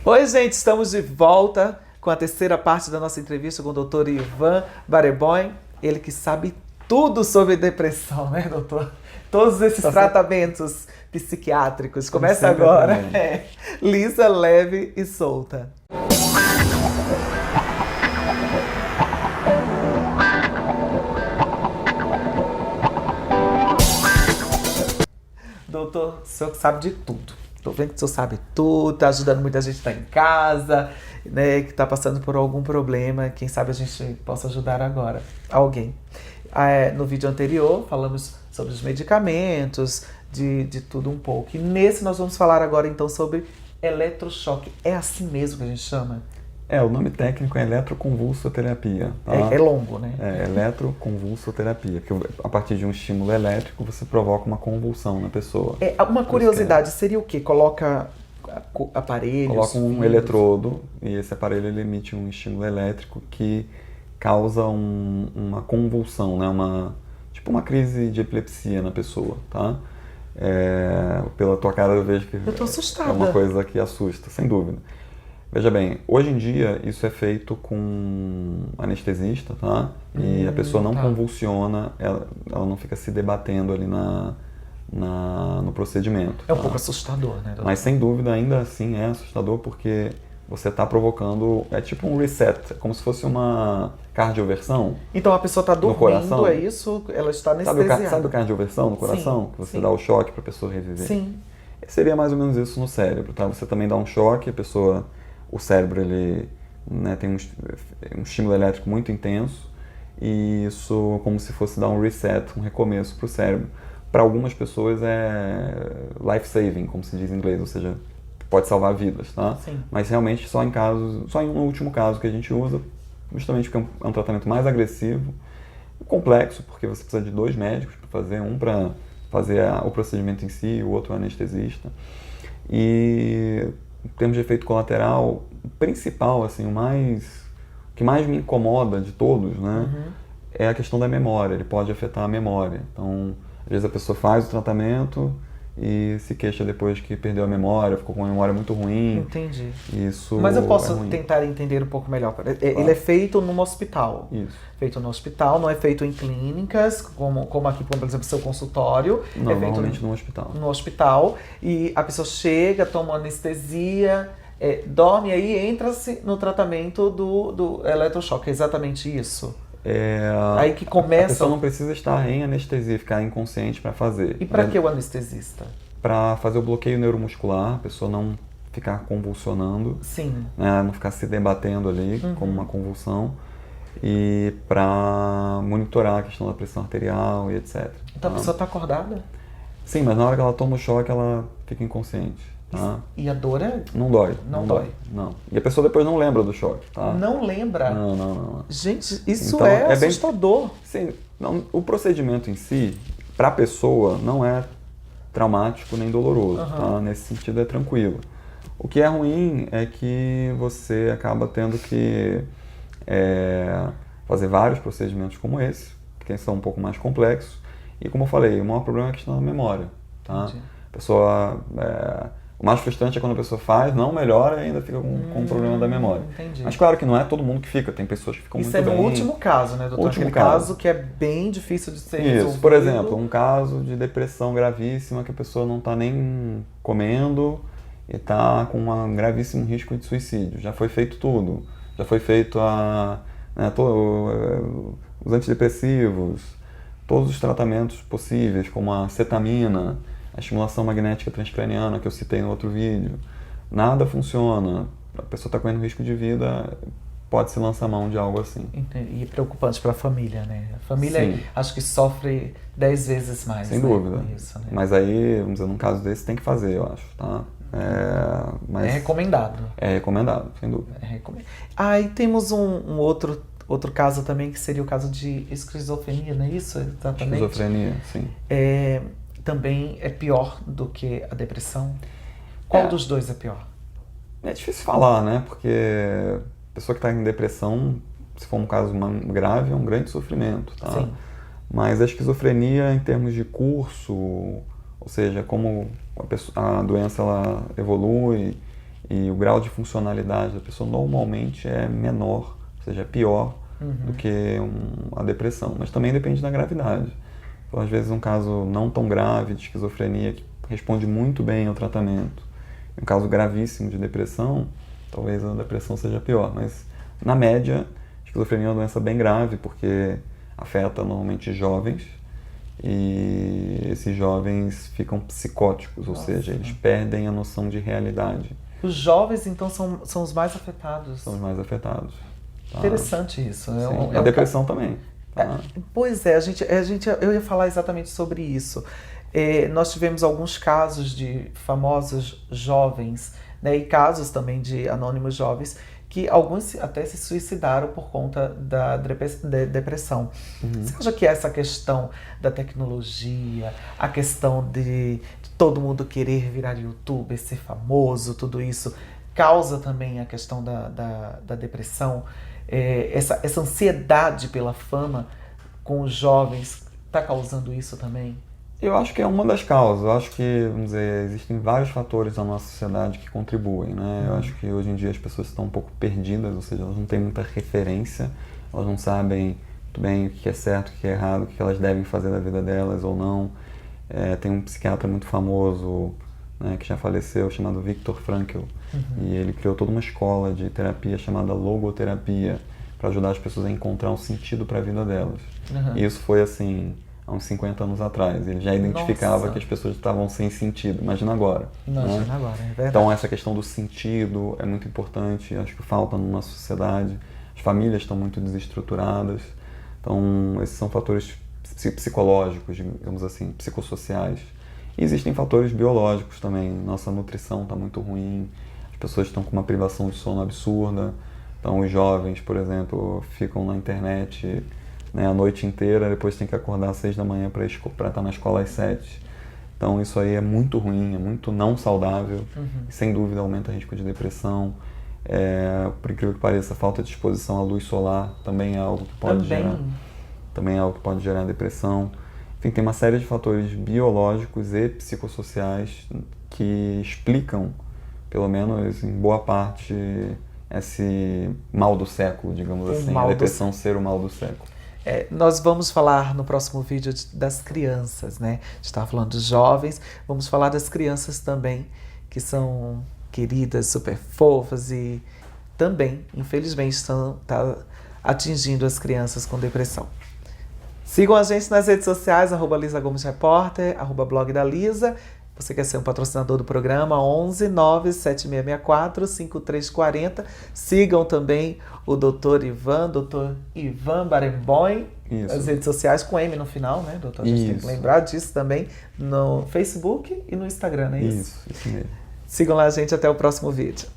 Oi, gente, estamos de volta com a terceira parte da nossa entrevista com o Dr. Ivan Bareboim. Ele que sabe tudo sobre depressão, né, doutor? Todos esses tratamentos psiquiátricos. Começa agora. Lisa, leve e solta. Doutor, o senhor sabe de tudo. Tô vendo que o senhor sabe tudo, tá ajudando muita gente que tá em casa, né, que tá passando por algum problema. Quem sabe a gente possa ajudar agora alguém. No vídeo anterior falamos sobre os medicamentos, de tudo um pouco. E nesse nós vamos falar agora então sobre eletrochoque. É assim mesmo que a gente chama? O nome técnico é eletroconvulsoterapia. Tá? É longo, né? Eletroconvulsoterapia, porque a partir de um estímulo elétrico você provoca uma convulsão na pessoa. Uma curiosidade, seria o quê? Coloca aparelhos? Coloca um eletrodo e esse aparelho ele emite um estímulo elétrico que causa uma convulsão, né? Tipo uma crise de epilepsia na pessoa, tá? Pela tua cara eu vejo que eu tô assustada. É uma coisa que assusta, sem dúvida. Veja bem, hoje em dia isso é feito com anestesista, tá? E a pessoa não convulsiona, ela não fica se debatendo ali no procedimento. É um pouco assustador, né, doutor? Mas sem dúvida ainda assim é assustador porque você está provocando, é tipo um reset, é como se fosse uma cardioversão. Então a pessoa está dormindo, coração. É isso? Ela está anestesiada. Sabe o cardioversão no coração? Sim, que você dá o choque para a pessoa reviver? Sim. Seria mais ou menos isso no cérebro, tá? Você também dá um choque, o cérebro ele, né, tem um estímulo elétrico muito intenso e isso como se fosse dar um reset, um recomeço para o cérebro. Para algumas pessoas é life-saving, como se diz em inglês, ou seja, pode salvar vidas, tá? Sim. Mas realmente só em um último caso que a gente usa, justamente porque é um tratamento mais agressivo, complexo, porque você precisa de 2 médicos para fazer, um para fazer o procedimento em si, o outro anestesista. E em termos de efeito colateral, o principal, assim, o que mais me incomoda de todos, né, é a questão da memória. Ele pode afetar a memória. Então, às vezes a pessoa faz o tratamento e se queixa depois que perdeu a memória, ficou com uma memória muito ruim. Entendi. Isso. Mas eu posso ruim. tentar entender um pouco melhor. Ele é feito num hospital. Isso. Feito no hospital, não é feito em clínicas, como aqui, por exemplo, seu consultório. Não, é feito normalmente no hospital. No hospital. E a pessoa chega, toma anestesia, dorme, aí entra-se no tratamento do eletrochoque. É exatamente isso? Aí que começa... A pessoa não precisa estar em anestesia, ficar inconsciente para fazer. E para que o anestesista? Para fazer o bloqueio neuromuscular, a pessoa não ficar convulsionando. Sim. Né, não ficar se debatendo ali como uma convulsão. E para monitorar a questão da pressão arterial e etc. Então a pessoa está acordada? Sim, mas na hora que ela toma o choque, ela fica inconsciente. Tá? E a dor é... Não dói. Não dói. Não. E a pessoa depois não lembra do choque, tá? Não lembra? Não. Gente, isso então, é assustador. Sim, o procedimento em si, para a pessoa, não é traumático nem doloroso, tá? Nesse sentido é tranquilo. O que é ruim é que você acaba tendo que fazer vários procedimentos como esse, que são um pouco mais complexos. E como eu falei, o maior problema é a questão da memória, tá? A pessoa... O mais frustrante é quando a pessoa faz, não melhora e ainda fica com um problema da memória. Entendi. Mas claro que não é todo mundo que fica, tem pessoas que ficam muito bem. Isso é no último caso, né, doutor? Último Aquele caso que é bem difícil de ser resolvido. Por exemplo, um caso de depressão gravíssima que a pessoa não está nem comendo e está com um gravíssimo risco de suicídio. Já foi feito tudo. Já foi feito os antidepressivos, todos os tratamentos possíveis, como a cetamina, a estimulação magnética transcraniana que eu citei no outro vídeo. Nada funciona. A pessoa está correndo risco de vida, pode se lançar mão de algo assim. E preocupante para a família, né? A família, acho que sofre 10 vezes mais. Sem dúvida. Com isso, né? Mas aí, vamos dizer, num caso desse tem que fazer, eu acho, tá? É recomendado. É recomendado, sem dúvida. Aí temos um outro caso também, que seria o caso de esquizofrenia, não é isso? Exatamente. Esquizofrenia, sim. Também é pior do que a depressão? Qual dos dois é pior? É difícil falar, né? Porque a pessoa que está em depressão, se for um caso grave, é um grande sofrimento, tá? Sim. Mas a esquizofrenia, em termos de curso, ou seja, como a doença ela evolui e o grau de funcionalidade da pessoa normalmente é menor, ou seja, é pior do que a depressão, mas também depende da gravidade. Então, às vezes, um caso não tão grave de esquizofrenia que responde muito bem ao tratamento, um caso gravíssimo de depressão, talvez a depressão seja pior, mas na média, a esquizofrenia é uma doença bem grave porque afeta normalmente jovens e esses jovens ficam psicóticos, ou seja, eles perdem a noção de realidade. Os jovens, então, são os mais afetados. São os mais afetados. Tá? Interessante isso. A depressão também. Tá? Pois é, eu ia falar exatamente sobre isso. Nós tivemos alguns casos de famosos jovens, né, e casos também de anônimos jovens, que alguns até se suicidaram por conta da depressão. Você acha que essa questão da tecnologia, a questão de todo mundo querer virar youtuber, ser famoso, tudo isso, causa também a questão da depressão? Essa ansiedade pela fama com os jovens está causando isso também? Eu acho que é uma das causas. Eu acho que, vamos dizer, existem vários fatores na nossa sociedade que contribuem, né? Eu acho que hoje em dia as pessoas estão um pouco perdidas, ou seja, elas não têm muita referência, elas não sabem muito bem o que é certo, o que é errado, o que elas devem fazer da vida delas ou não. Tem um psiquiatra muito famoso, né, que já faleceu, chamado Viktor Frankl, e ele criou toda uma escola de terapia chamada logoterapia, para ajudar as pessoas a encontrar um sentido para a vida delas. E isso foi assim, há uns 50 anos atrás. Ele já identificava que as pessoas estavam sem sentido. Imagina agora. Imagina né? agora, é verdade. Então essa questão do sentido é muito importante, acho que falta na nossa sociedade. As famílias estão muito desestruturadas. Então esses são fatores psicológicos, digamos assim, psicossociais. E existem fatores biológicos também. Nossa nutrição está muito ruim, as pessoas estão com uma privação de sono absurda. Então os jovens, por exemplo, ficam na internet, né, a noite inteira, depois tem que acordar às 6 da manhã para estar na escola às 7. Então isso aí é muito ruim, é muito não saudável, e sem dúvida aumenta o risco de depressão. Por incrível que pareça, a falta de exposição à luz solar também é algo que pode gerar depressão. Enfim, tem uma série de fatores biológicos e psicossociais que explicam, pelo menos em boa parte, esse mal do século, digamos assim, a depressão ser o mal do século. Nós vamos falar no próximo vídeo das crianças, né? A gente estava falando dos jovens, vamos falar das crianças também, que são queridas, super fofas e também, infelizmente, estão atingindo as crianças com depressão. Sigam a gente nas redes sociais, @LisaGomesRepórter, @blog da Lisa. Você quer ser um patrocinador do programa? 11 97664 5340. Sigam também o Dr. Ivan Barenboim, nas redes sociais, com M no final, né, doutor? A gente tem que lembrar disso também, no Facebook e no Instagram, não é isso? Isso mesmo. Sigam lá a gente, até o próximo vídeo.